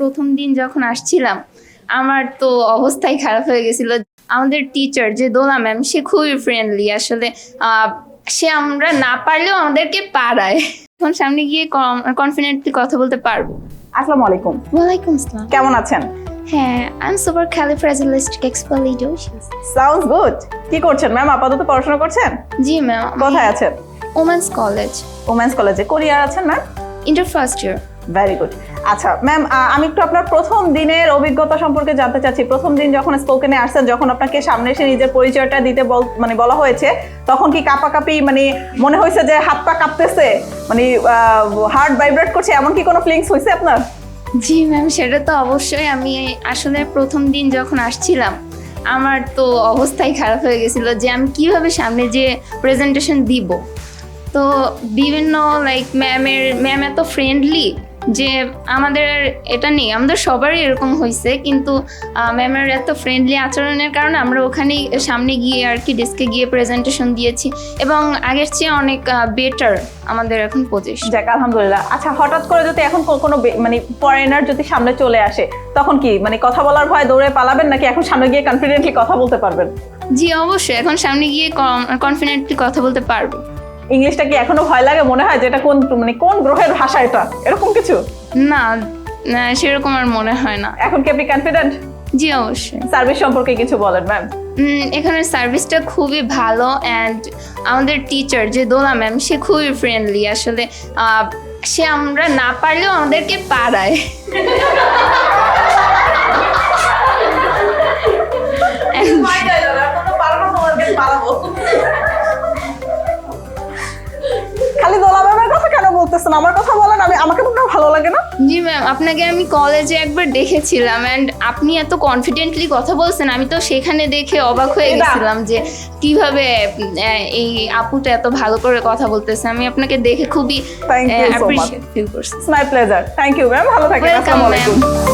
প্রথম দিন যখন আসছিলাম আমার তো অবস্থাই খারাপ হয়ে গেছিল। আমাদের টিচার যে দোলা ম্যাম সে খুবই ফ্রেন্ডলি আসলে। সে আমরা না পারলেও আমাদেরকে পারায়। এখন সামনে গিয়ে কনফিডেন্টলি কথা বলতে পারবো। আসসালামু আলাইকুম। ওয়ালাইকুম আসসালাম। কেমন আছেন? হ্যাঁ, I am supercalifragilisticexpialidocious. Sounds good. কি করছেন ম্যাম? আপাতত পড়াশোনা করছেন? জি ম্যাম। কোথায় আছেন? ওমেন্স কলেজ, ওমেন্স কলেজে। কোন ইয়ার আছেন ma'am? Inter first year. Very good. আচ্ছা ম্যাম, আমি একটু আপনার প্রথম দিনের অভিজ্ঞতা সম্পর্কে জানতে চাচ্ছি। প্রথম দিন যখন স্পোকেনে আসছেন, যখন আপনাকে সামনে এসে নিজের পরিচয়টা দিতে বলা হয়েছে, তখন কি কাঁপাকাঁপি মনে হয়েছে যে হাত পা কাঁপতেছে, হার্ট ভাইব্রেট করছে, এমন কি কোনো ফিলিংস হয়েছে আপনার? জি ম্যাম, সেটা তো অবশ্যই। আমি আসলে প্রথম দিন যখন আসছিলাম আমার তো অবস্থাই খারাপ হয়ে গেছিলো যে আমি কিভাবে সামনে যে প্রেজেন্টেশন দিব। তো বিভিন্ন ম্যাম এত ফ্রেন্ডলি যে আমাদের এটা নেই, আমাদের সবারই এরকম হয়েছে, কিন্তু ম্যামের এত ফ্রেন্ডলি আচরণের কারণে আমরা ওখানেই সামনে গিয়ে আর কি ডেস্কে গিয়ে প্রেজেন্টেশন দিয়েছি এবং আগের চেয়ে অনেক বেটার আমাদের এখন পজিশন। যাক আলহামদুলিল্লাহ। আচ্ছা, হঠাৎ করে যদি এখন কোনো ফরেনার যদি সামনে চলে আসে, তখন কি কথা বলার ভয় দৌড়ে পালাবেন, নাকি এখন সামনে গিয়ে কনফিডেন্টলি কথা বলতে পারবেন? জি অবশ্যই, এখন সামনে গিয়ে কনফিডেন্টলি কথা বলতে পারবো। ইংলিশটা কি এখনো ভয় লাগে? মনে হয় যে এটা কোন গ্রহের ভাষা, এটা এরকম কিছু? না, সেরকম আর মনে হয় না। এখন কি আপনি কনফিডেন্ট? জি অবশ্যই। সার্ভিস সম্পর্কে কিছু বলেন ম্যাম। এখানের সার্ভিসটা খুবই ভালো অ্যান্ড আমাদের টিচার যে দোলা ম্যাম সে খুবই ফ্রেন্ডলি আসলে। সে আমরা না পারলেও আমাদেরকে পারায়। খালি দোলা ম্যামের কথা কেন বলতেছেন? আমার কথা বলেন। আমাকে তো ভালো লাগে না? জি ম্যাম, আপনাকে আমি কলেজে একবার দেখেছিলাম অ্যান্ড আপনি এত কনফিডেন্টলি কথা বলছেন, আমি তো সেখানে দেখে অবাক হয়ে গেছিলাম যে কিভাবে এই আপুটা এত ভালো করে কথা বলতেছে। আমি আপনাকে দেখে খুবই thank you so much. Appreciate feel করছি। It's my pleasure. Thank you ma'am. ভালো থাকেন। ওয়েলকাম আসসালামু আলাইকুম। ম্যাম।